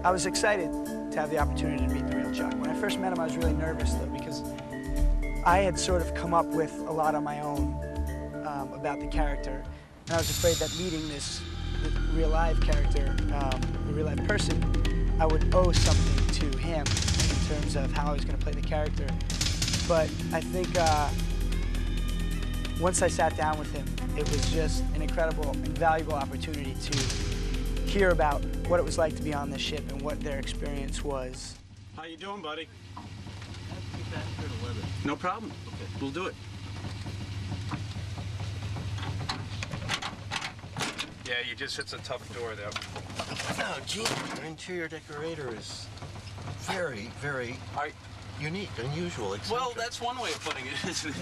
I was excited to have the opportunity to meet the real Chuck. When I first met him, I was really nervous, though, because I had sort of come up with a lot on my own about the character. And I was afraid that meeting this real live character, the real live person, I would owe something to him in terms of how I was going to play the character. But I think once I sat down with him, it was just an incredible and valuable opportunity to hear about what it was like to be on this ship and what their experience was. How you doing, buddy? No problem. Okay. We'll do it. Yeah, it's a tough door, though. Oh, gee, your interior decorator is very, very unique, unusual, eccentric. Well, that's one way of putting it, isn't it?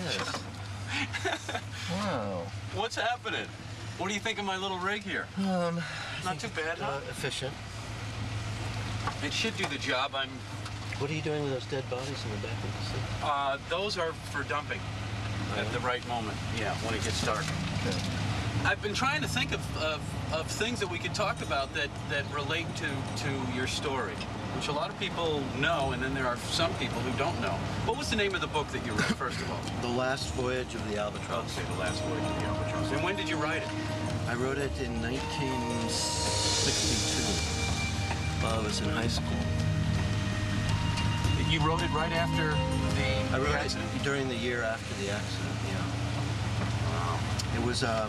Yes. Wow. What's happening? What do you think of my little rig here? Not too bad, huh? Efficient. It should do the job. What are you doing with those dead bodies in the back of the seat? Those are for dumping at the right moment. Yeah, when it gets dark. Okay. I've been trying to think of things that we could talk about that relate to your story, which a lot of people know, and then there are some people who don't know. What was the name of the book that you read, first of all? The Last Voyage of the Albatross. Okay, The Last Voyage of the Albatross. And when did you write it? I wrote it in 1962, while I was in high school. You wrote it right after the accident? I wrote it during the year after the accident, yeah. Wow. It was a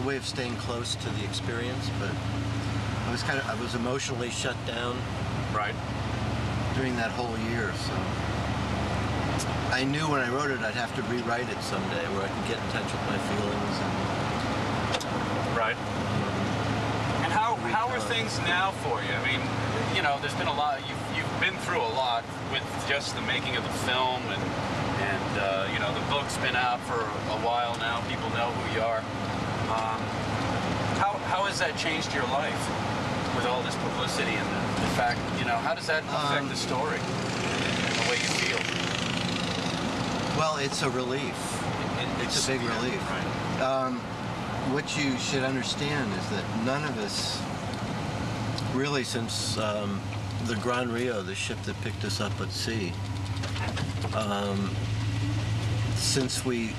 way of staying close to the experience, but I was emotionally shut down. Right. During that whole year, so I knew when I wrote it I'd have to rewrite it someday where I can get in touch with my feelings. Right. And how are things now for you? I mean, you know, there's been a lot. You've been through a lot with just the making of the film, and you know, the book's been out for a while now. People know who you are. How has that changed your life with all this publicity and the fact, you know, how does that affect the story and the way you feel? Well, it's a relief. It's a big relief. Right. What you should understand is that none of us, really since the Gran Rio, the ship that picked us up at sea, since we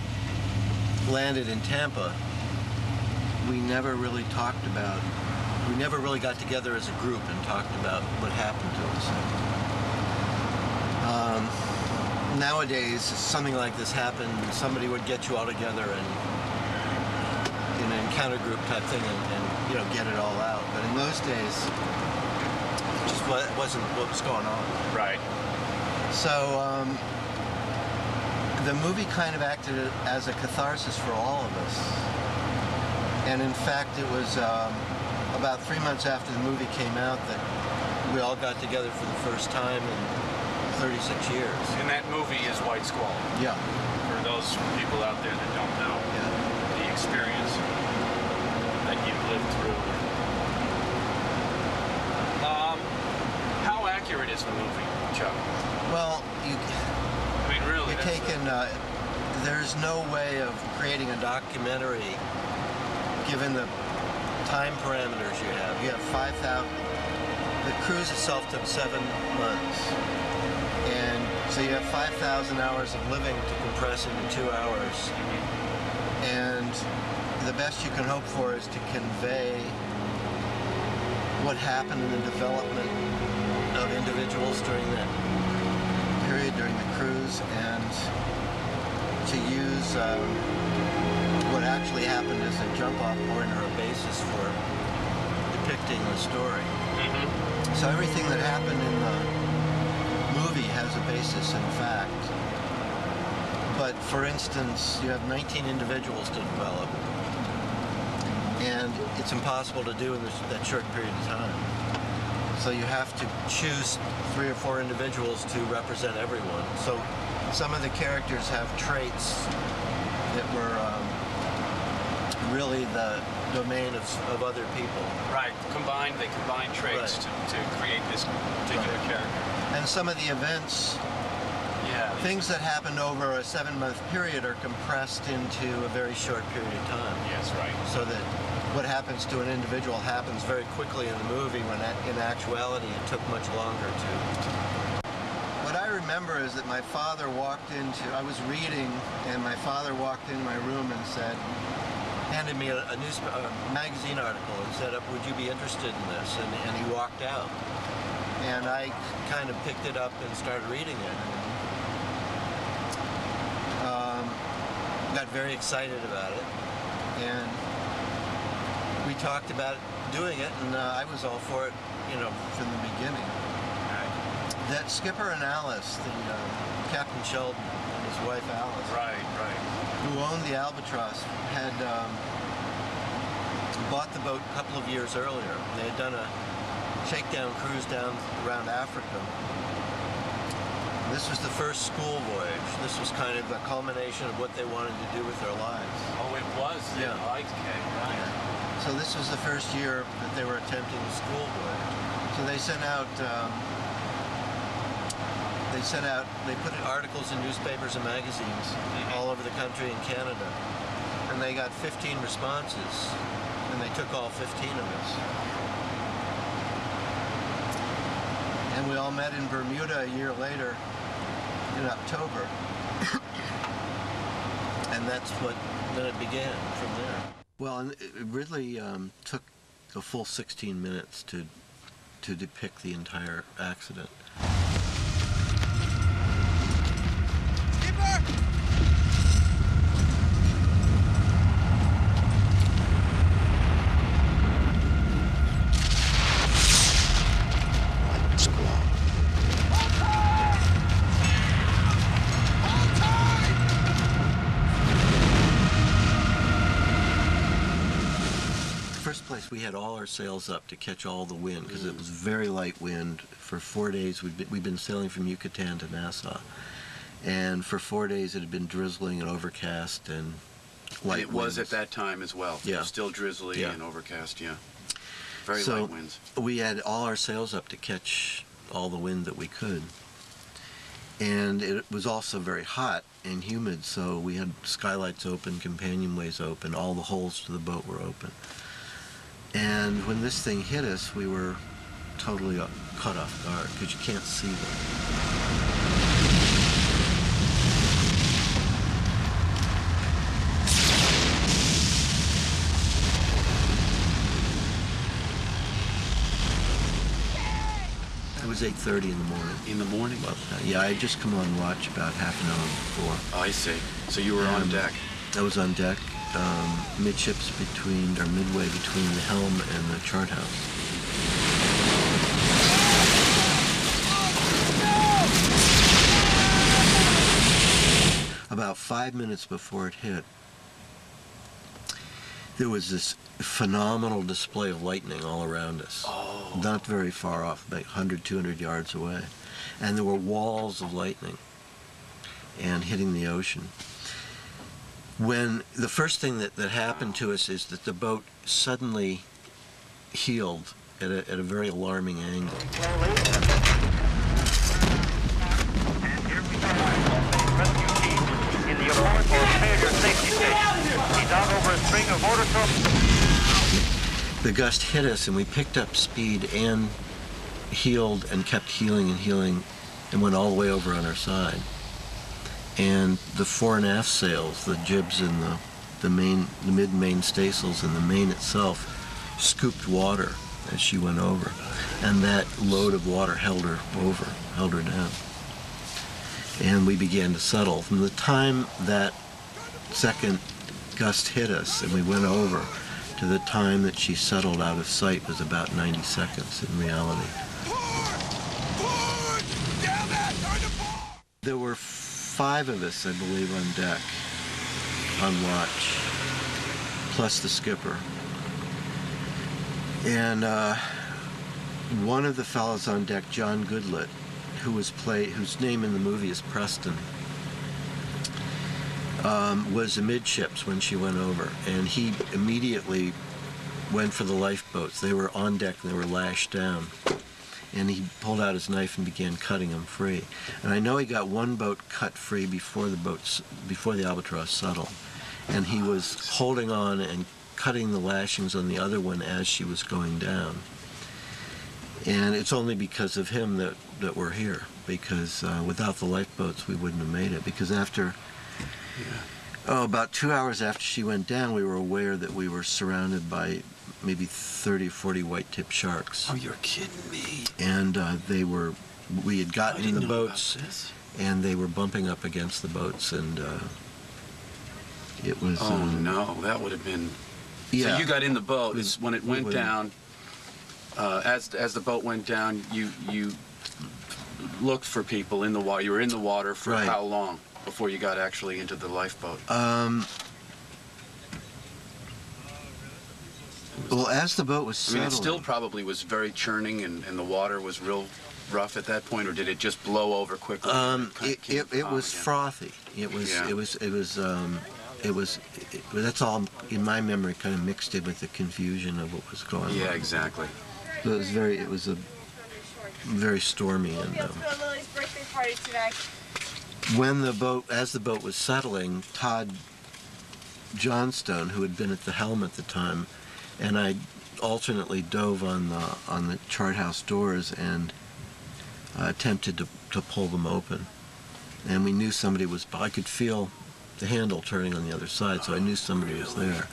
landed in Tampa, we never really got together as a group and talked about what happened to us. Nowadays, something like this happened, somebody would get you all together and in an encounter group type thing and you know, get it all out. But in those days, it just wasn't what was going on. Right. So the movie kind of acted as a catharsis for all of us. And in fact, it was about 3 months after the movie came out that we all got together for the first time in 36 years. And that movie is White Squall. Yeah. For those people out there that don't know the experience that you've lived through. How accurate is the movie, Chuck? Well, I mean, really, you're taking, there's no way of creating a documentary given the time parameters you have. You have 5,000, the cruise itself took 7 months. And so you have 5,000 hours of living to compress into 2 hours. And the best you can hope for is to convey what happened in the development of individuals during that period, during the cruise, and to use what actually happened as a jump-off point or a basis for depicting the story. Mm-hmm. So everything that happened in the movie has a basis in fact. But for instance, you have 19 individuals to develop, and it's impossible to do in that short period of time. So you have to choose 3 or 4 individuals to represent everyone. So some of the characters have traits that were really the domain of other people. Right. They combine traits to create this particular character. And some of the events, things that happened over a 7-month period are compressed into a very short period of time. Yes, right. So that what happens to an individual happens very quickly in the movie, when in actuality it took much longer to. What I remember is that my father walked into, I was reading, and my father walked into my room and said, handed me a magazine article and said, would you be interested in this? And he walked out. And I kind of picked it up and started reading it. Got very excited about it. And we talked about doing it, and I was all for it, from the beginning. That Skipper and Alice, Captain Sheldon and his wife Alice, who owned the Albatross, had bought the boat a couple of years earlier. They had done a shakedown cruise down around Africa. This was the first school voyage. This was kind of the culmination of what they wanted to do with their lives. Oh, it was? Yeah. Okay, right. So this was the first year that they were attempting a school voyage. So they sent out, they put articles in newspapers and magazines all over the country and Canada. And they got 15 responses, and they took all 15 of us. And we all met in Bermuda a year later, in October. And then it began from there. Well, and it really took a full 16 minutes to depict the entire accident. Skipper! We had all our sails up to catch all the wind, because it was very light wind. For 4 days we'd been sailing from Yucatan to Nassau, and for 4 days it had been drizzling and overcast and light It was winds. at that time as well. Yeah. It was still drizzly and overcast, yeah. Very So light winds. we had all our sails up to catch all the wind that we could. And it was also very hot and humid, so we had skylights open, companionways open, all the holes to the boat were open. And when this thing hit us, we were totally caught off guard, because you can't see them. It was 8:30 in the morning. In the morning? Well, yeah, I had just come on watch about half an hour before. Oh, I see. So you were on deck. I was on deck, midships midway between the helm and the chart house. About 5 minutes before it hit, there was this phenomenal display of lightning all around us. Oh. Not very far off, about 100, 200 yards away. And there were walls of lightning and hitting the ocean. When the first thing that happened to us is that the boat suddenly heeled at a very alarming angle. And here we go. Rescue team in the abort or failure safety station. He's out over a string of motor trucks. The gust hit us and we picked up speed and heeled and kept heeling and went all the way over on our side. And the fore and aft sails, the jibs and the mid-main staysails and the main itself scooped water as she went over. And that load of water held her down. And we began to settle. From the time that second gust hit us and we went over to the time that she settled out of sight was about 90 seconds in reality. There were 5 of us, I believe, on deck, on watch, plus the skipper. And one of the fellows on deck, John Goodlett, whose name in the movie is Preston, was amidships when she went over, and he immediately went for the lifeboats. They were on deck and they were lashed down. And he pulled out his knife and began cutting them free. And I know he got one boat cut free before the Albatross settled. And he was holding on and cutting the lashings on the other one as she was going down. And it's only because of him that we're here, because without the lifeboats we wouldn't have made it. Because after, about 2 hours after she went down, we were aware that we were surrounded by maybe 30 or 40 white-tipped sharks. Oh, you're kidding me. And we had gotten in the boats, and they were bumping up against the boats, and it was... Oh, no, that would have been... Yeah. So you got in the boat. When it went down, as the boat went down, you looked for people in the water. You were in the water for how long before you got actually into the lifeboat? Well, as the boat was settling... I mean, it still probably was very churning, and the water was real rough at that point, or did it just blow over quickly? It was frothy. That's all in my memory, kind of mixed in with the confusion of what was going on. Yeah, exactly. So it was a very stormy, and Lily's birthday party today. As the boat was settling, Todd Johnstone, who had been at the helm at the time, and I alternately dove on the chart house doors and attempted to pull them open. And we knew somebody was. I could feel the handle turning on the other side, so I knew somebody was there.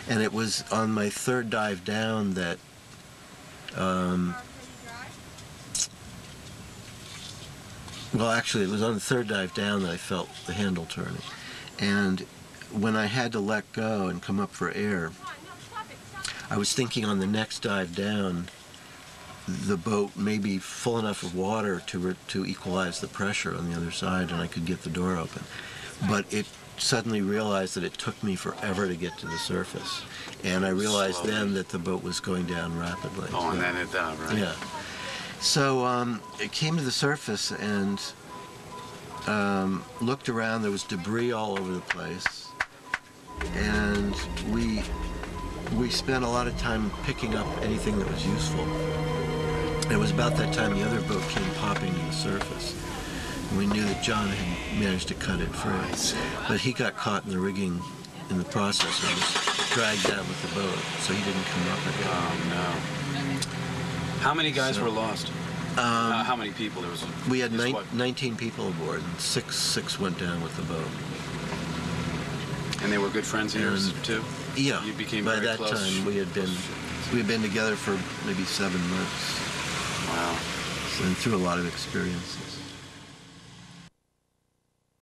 And it was on my third dive down that well, actually, it was on the third dive down that I felt the handle turning. And when I had to let go and come up for air, I was thinking on the next dive down, the boat may be full enough of water to equalize the pressure on the other side, and I could get the door open. But it suddenly realized that it took me forever to get to the surface. And I realized then that the boat was going down rapidly. Oh, and then it down, right? Yeah. So it came to the surface and looked around. There was debris all over the place. And we spent a lot of time picking up anything that was useful. It was about that time the other boat came popping to the surface. And we knew that John had managed to cut it free. But he got caught in the rigging in the process and was dragged down with the boat, so he didn't come up again. Oh, no. How many guys were lost? How many people? There was. We had 19 people aboard, and six went down with the boat. And they were good friends of yours too? Yeah. You became by very that close. time we had been together for maybe 7 months. Wow. And through a lot of experiences.